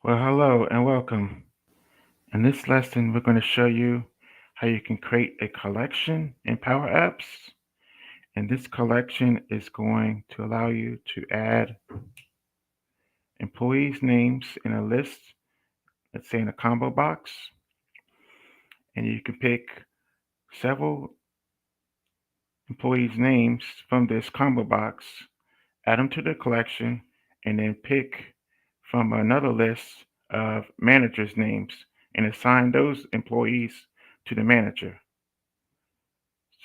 Well, hello and welcome. In this lesson, we're going to show you how you can create a collection in Power Apps. And this collection is going to allow you to add employees' names in a list, let's say in a combo box. And you can pick several employees' names from this combo box, add them to the collection, and then pick from another list of managers' names and assign those employees to the manager.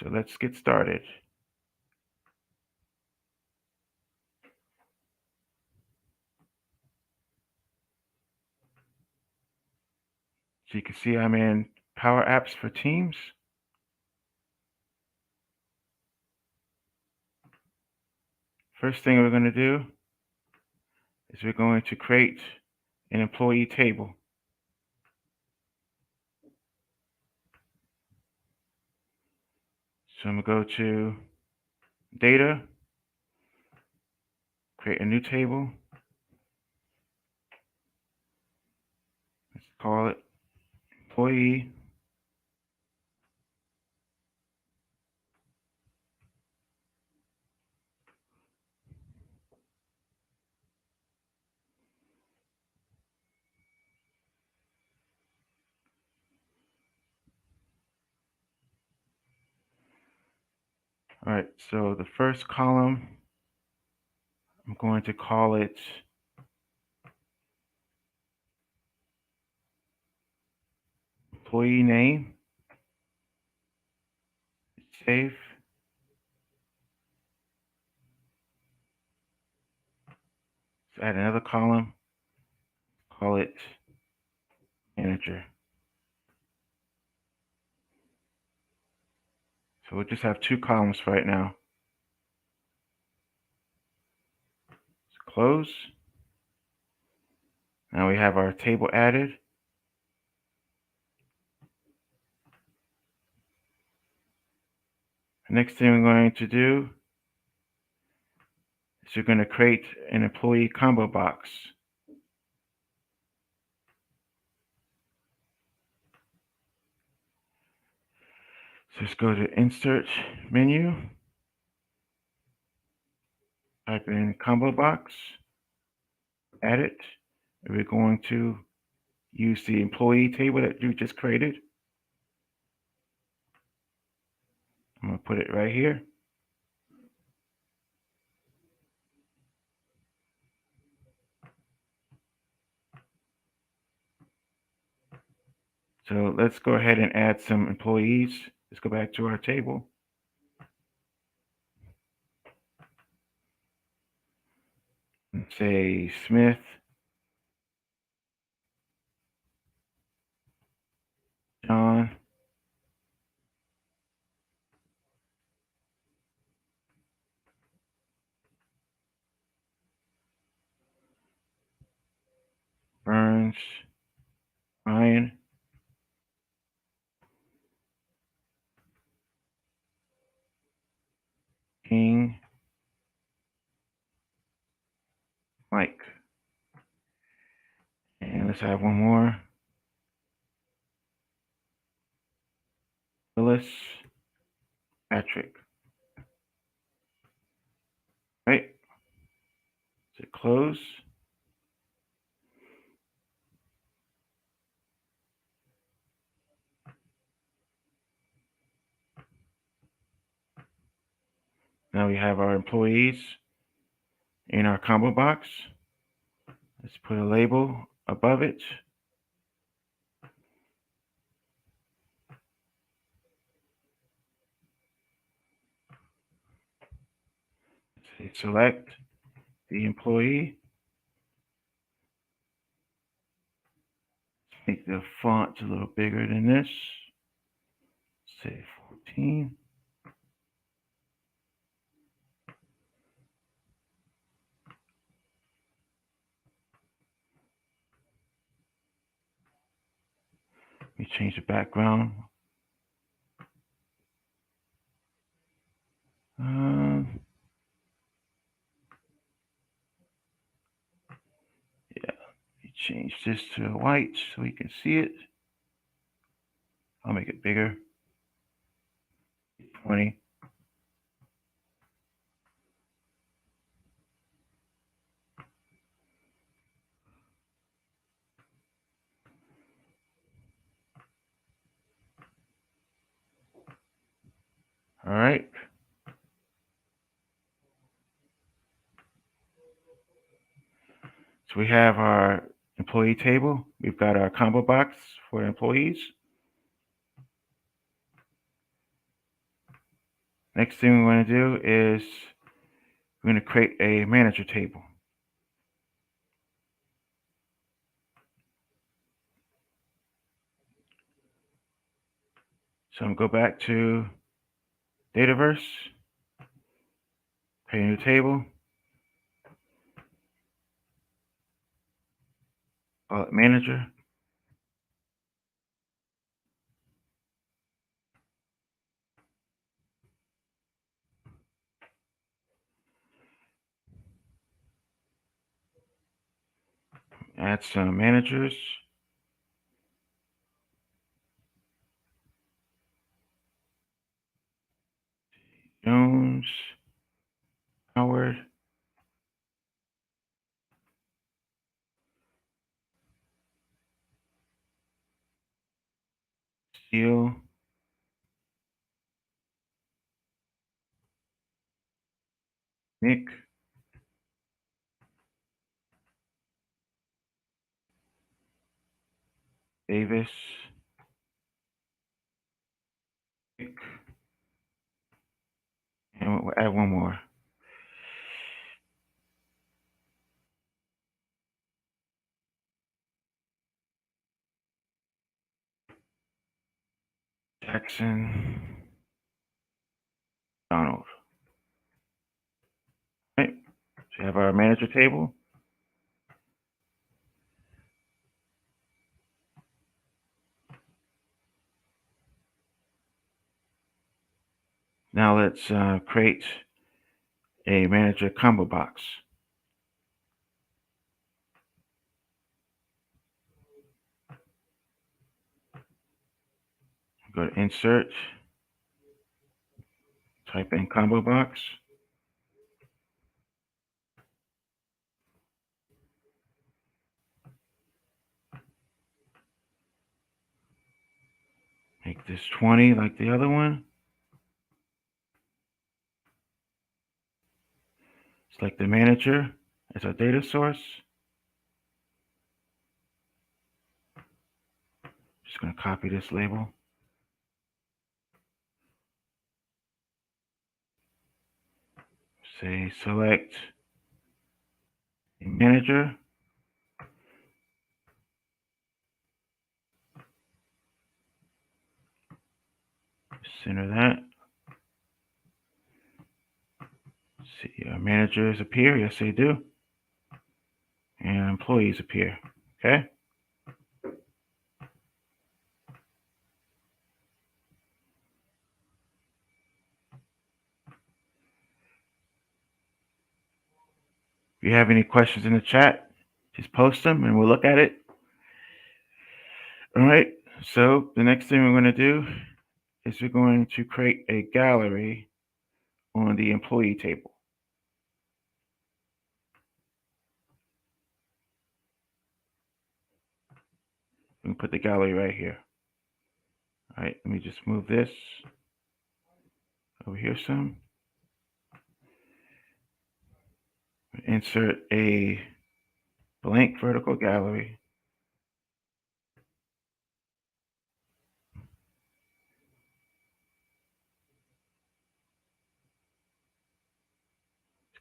So let's get started. So you can see I'm in Power Apps for Teams. First thing we're going to do is we're going to create an employee table. So I'm going to go to Data, create a new table. Let's call it Employee. All right, so the first column, I'm going to call it Employee Name. Save. So add another column, call it Manager. So we'll just have two columns for right now. So close. Now we have our table added. The next thing we're going to do is we're going to create an employee combo box. So let's go to Insert menu, type in Combobox, add it. We're going to use the employee table that you just created. I'm going to put it right here. So let's go ahead and add some employees. Let's go back to our table. And say Smith, John, Burns, Ryan, King, Mike. And let's have one more. Phyllis, Patrick. Right? So close. Now we have our employees in our combo box. Let's put a label above it. Say select the employee. Make the font a little bigger than this. Say 14. Let me change the background. Yeah, let me Change this to white so we can see it. I'll make it bigger. 20. All right. So we have our employee table. We've got our combo box for employees. Next thing we want to do is we're going to create a manager table. So I'm going to go back to Dataverse, create a new table, call it manager. Add some managers. Jones, Howard, Steele, Nick, Davis, Nick, and we'll add one more. Jackson, Donald. Right. So we have our manager table. Now let's create a manager combo box. Go to insert, type in combo box. Make this 20 like the other one. Select the manager as our data source. Just going to copy this label. Say select a manager. Center that. See, our managers appear. Yes, they do. And employees appear. Okay. If you have any questions in the chat, just post them and we'll look at it. All right. So the next thing we're going to do is we're going to create a gallery on the employee table. We can put the gallery right here. All right, let me just move this over here some. Insert a blank vertical gallery.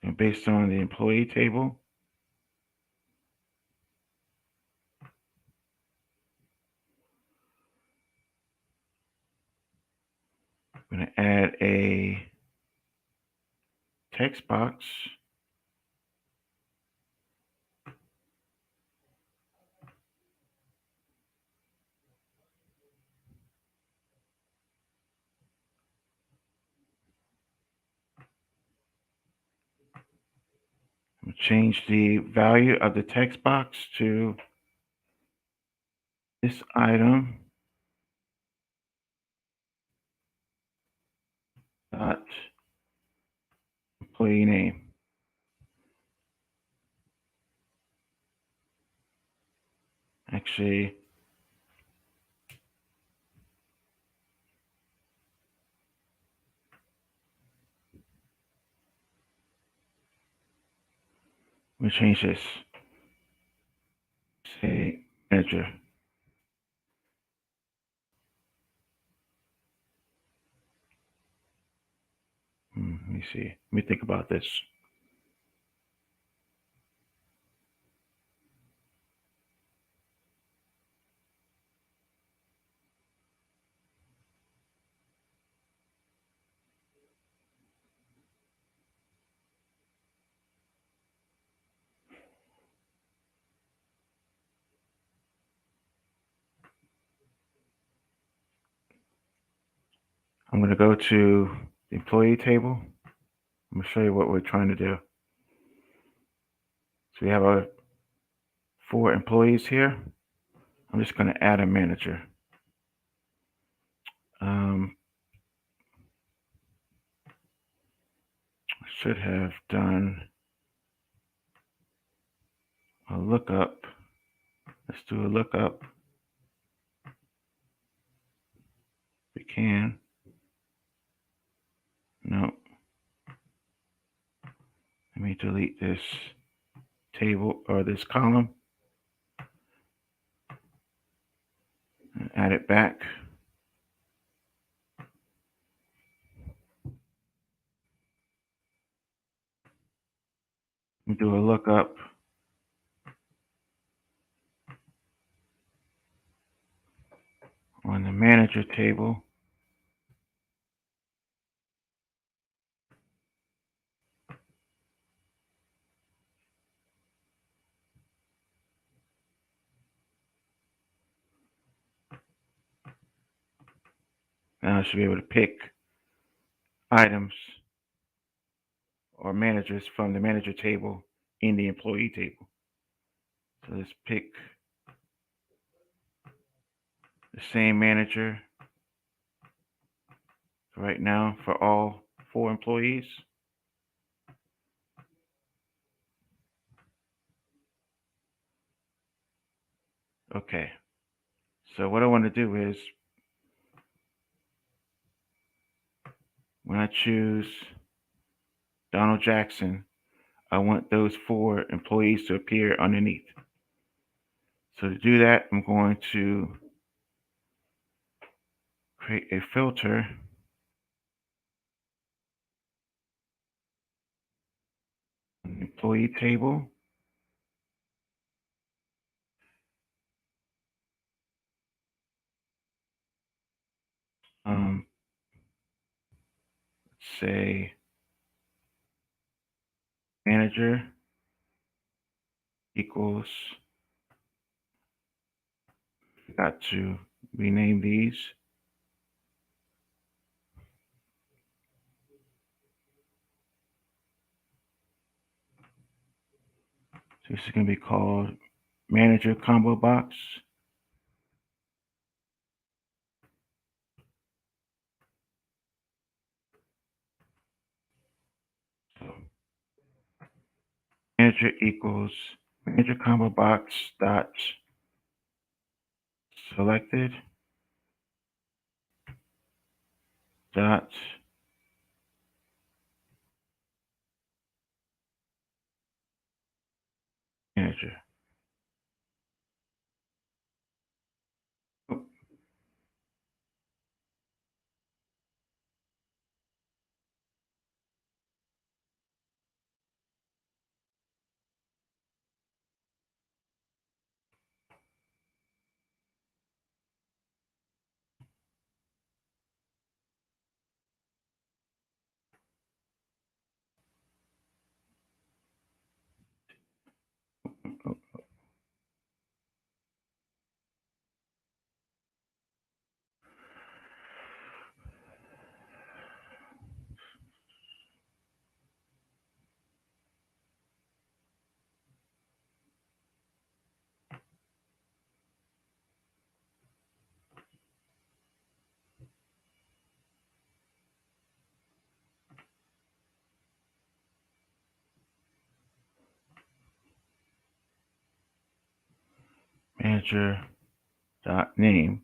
And based on the employee table, I'm going to add a text box. I'm going to change the value of the text box to this item dot employee name. Actually, let me change this. Say manager. Let me see. Let me think about this. I'm going to go to the employee table. I'm going to show you what we're trying to do. So we have our 4 employees here. I'm just going to add a manager. I should have done a lookup. Let's do a lookup. We can. No. Let me delete this table or this column and add it back. We do a lookup. On the manager table. Now I should be able to pick items or managers from the manager table in the employee table. So let's pick the same manager right now for all 4 employees. Okay. So what I want to do is when I choose Donald Jackson, I want those 4 employees to appear underneath. So to do that, I'm going to create a filter. Employee table. Let's say manager equals, got to rename these. So this is going to be called manager combo box. So manager equals manager combo box dot selected dot manager. Oh, manager dot name.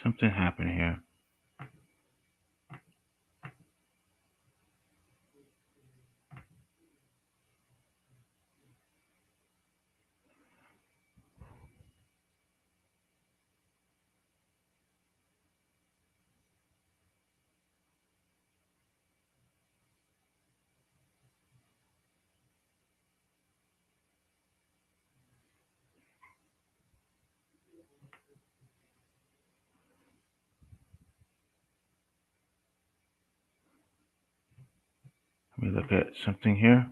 Something happened here. Let me look at something here.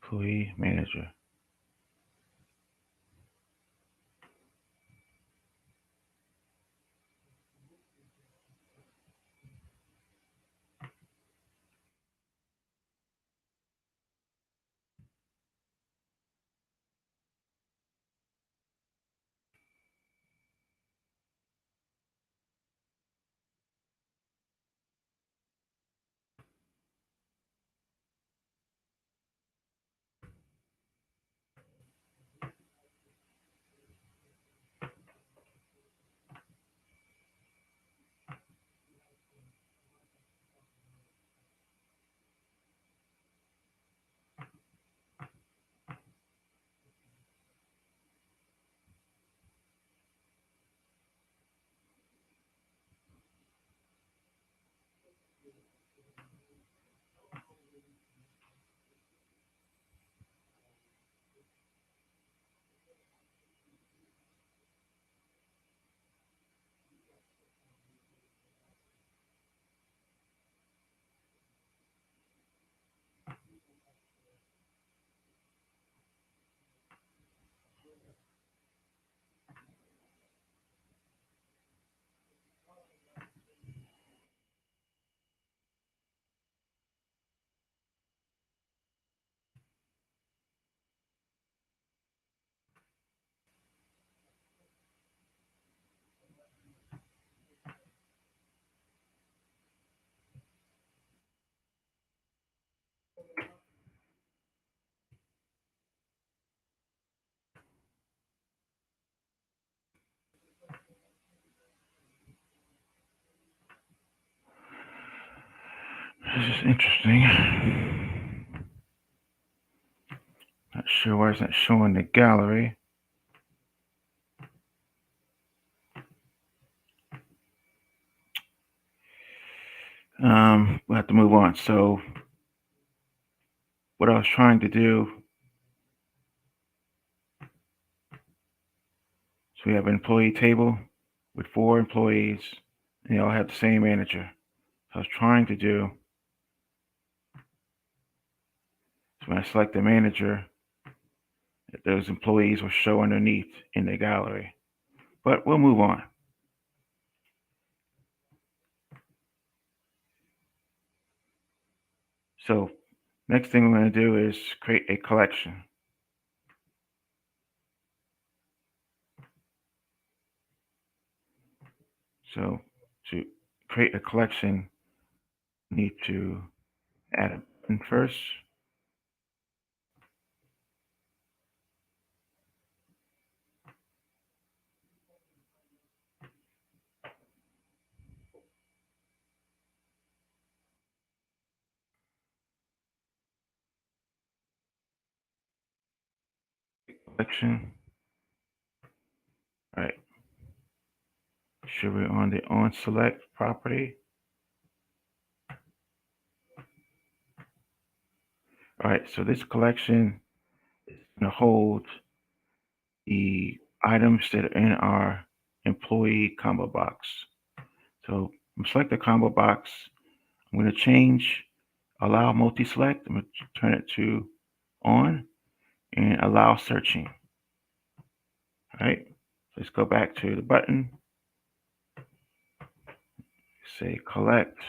Employee manager. This is interesting. Not sure why it's not showing the gallery. We'll have to move on. So what I was trying to do, so we have an employee table with 4 employees, and they all have the same manager. So I was trying to do, so when I select the manager, that those employees will show underneath in the gallery. But we'll move on. So next thing we're going to do is create a collection. So to create a collection, we need to add a button first. Collection. All right. Should we on the on select property? All right. So this collection is going to hold the items that are in our employee combo box. So I'm select the combo box. I'm going to change allow multi-select. I'm going to turn it to on and allow searching. All right. Let's go back to the button, say collect,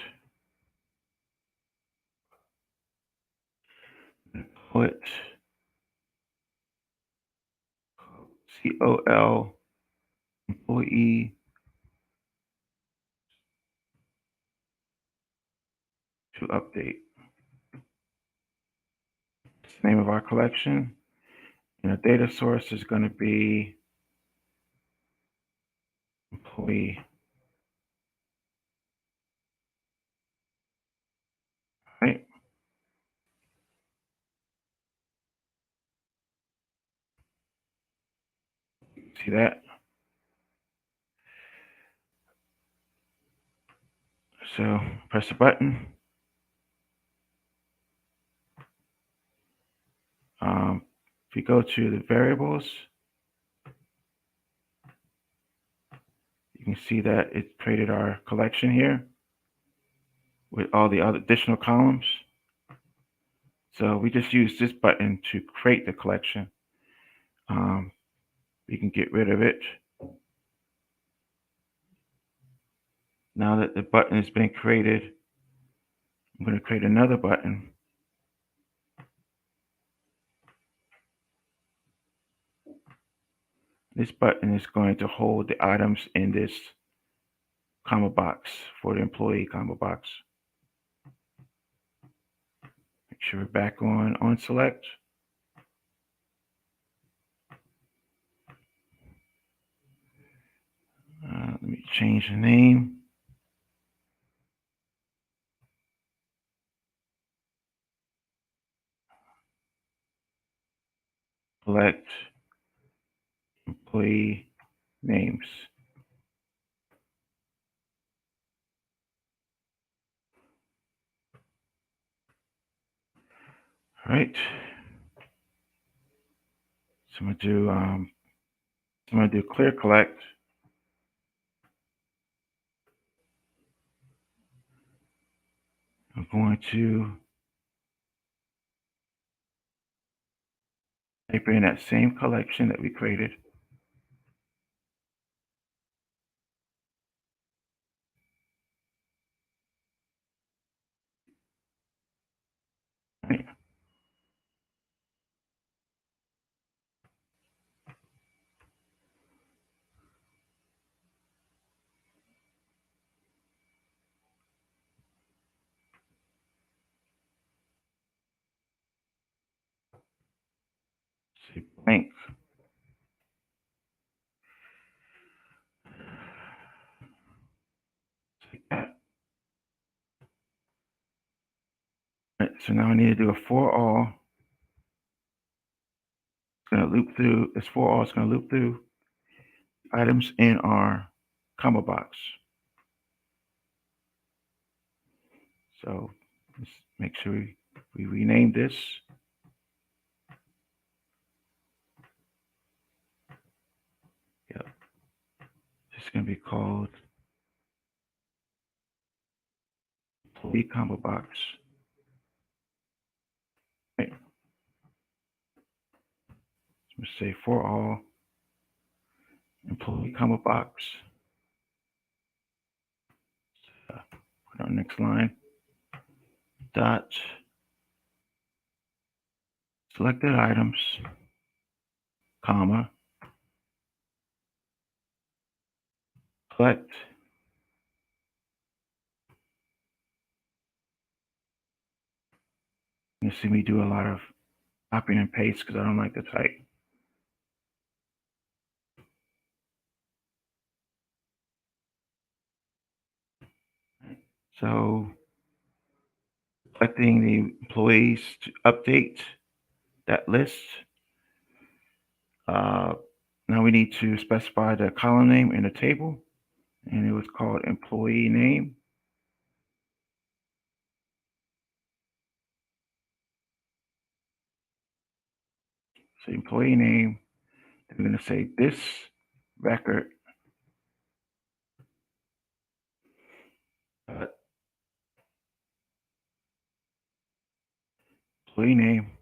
put COL employee to update. Name of our collection, and the data source is going to be employee. Right? See that? So press the button. If you go to the variables, you can see that it created our collection here with all the other additional columns. So we just use this button to create the collection. We can get rid of it. Now that the button has been created, I'm going to create another button. This button is going to hold the items in this combo box for the employee combo box. Make sure we're back on select. Let me change the name. Select employee names. All right. So I'm gonna do clear collect. I'm going to type in that same collection that we created. Right. Say blank. Like that. Right, so now I need to do a for all. It's going to loop through. This for all is going to loop through items in our combo box. So let's make sure we rename this. Yep. This is going to be called employee combo box. Right. So we say for all employee combo box. Put our next line. Dot selected items, comma, collect. You see me do a lot of copying and paste because I don't like to type. So selecting the employees to update that list. Now we need to specify the column name in the table, and it was called employee name. So employee name, we're going to say this record employee name.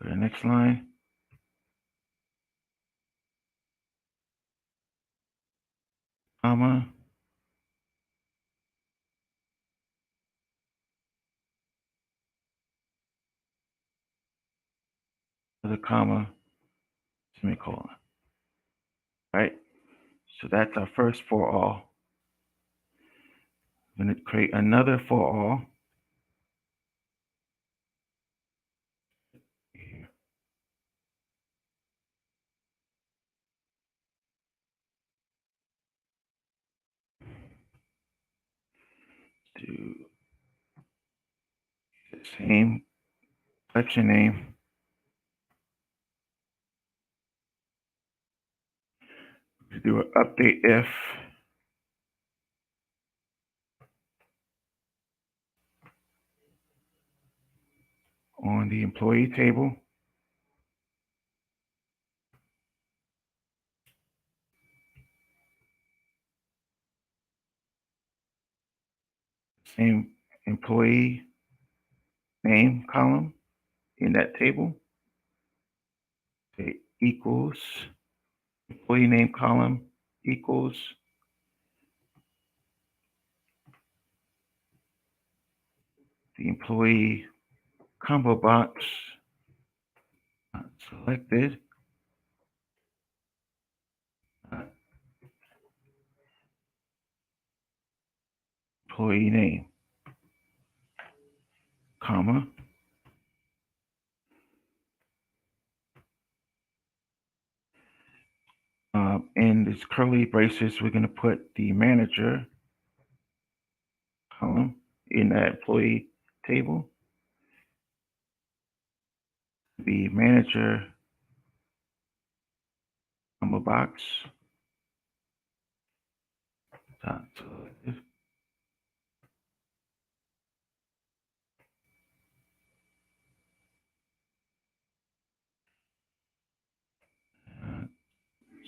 Go to the next line. comma, another comma, semicolon. Right? So that's our first for all. I'm going to create another for all. Do the same collection name. Do an update if on the employee table. Same employee name column in that table. Say equals employee name column equals the employee combo box selected employee name comma in this curly braces we're going to put the manager column in that employee table. The manager combo box dot selected.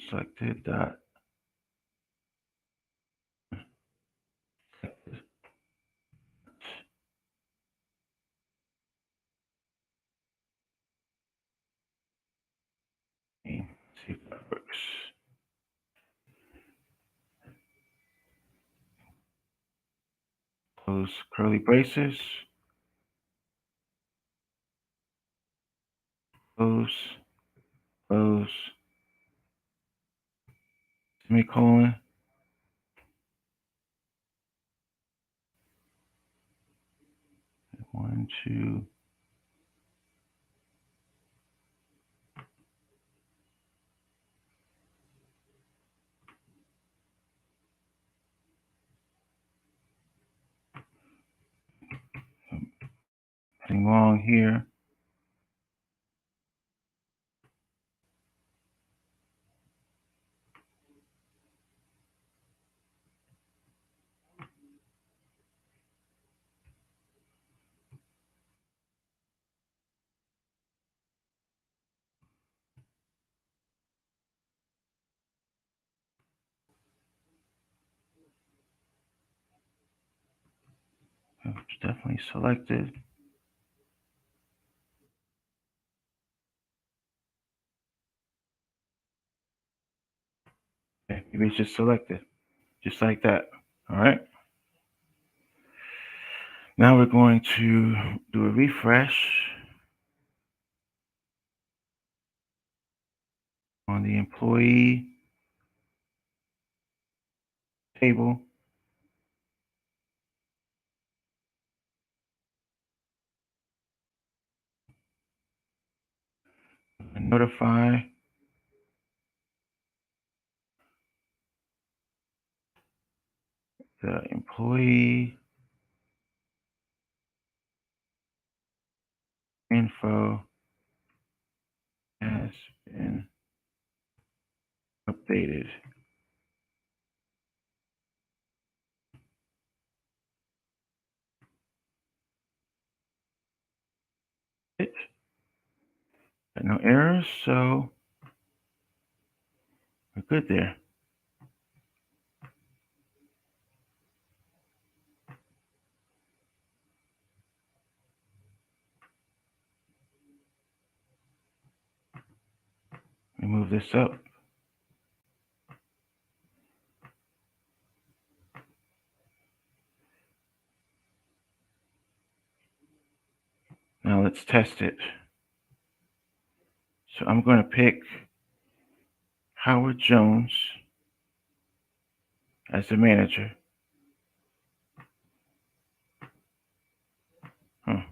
Selected dot name. See if that works. Close curly braces. Close. Close. Semicolon. One, two. Nothing wrong here. It's definitely selected. Okay, maybe it's just selected. Just like that. All right. Now we're going to do a refresh on the employee table. And notify the employee info has been updated. Got no errors, so we're good there. Let me move this up. let's test it. So I'm going to pick Howard Jones as the manager. Huh.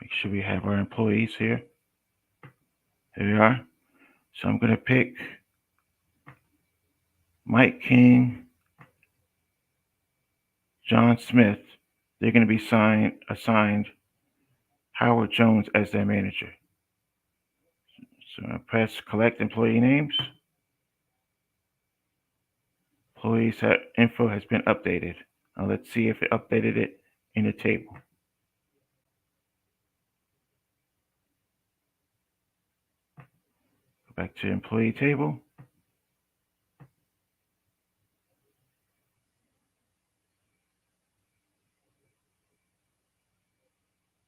Make sure we have our employees here. Here we are. So I'm going to pick Mike King, John Smith. They're going to be assigned Howard Jones as their manager. So I press collect employee names. Employees info has been updated. Now let's see if it updated it in the table. Go back to employee table.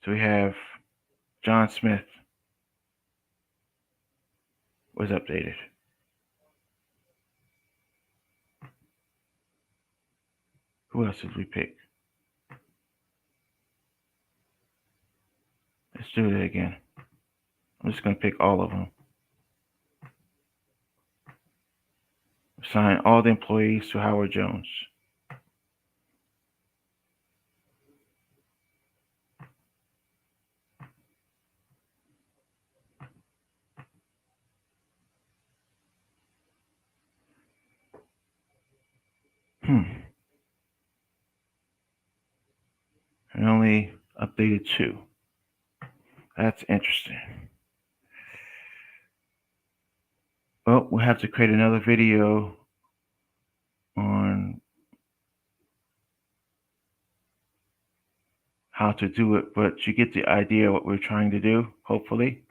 So we have John Smith was updated. Who else did we pick? Let's do it again. I'm just going to pick all of them. Assign all the employees to Howard Jones. I only updated 2. That's interesting. Well, we'll have to create another video on how to do it, but you get the idea of what we're trying to do, hopefully.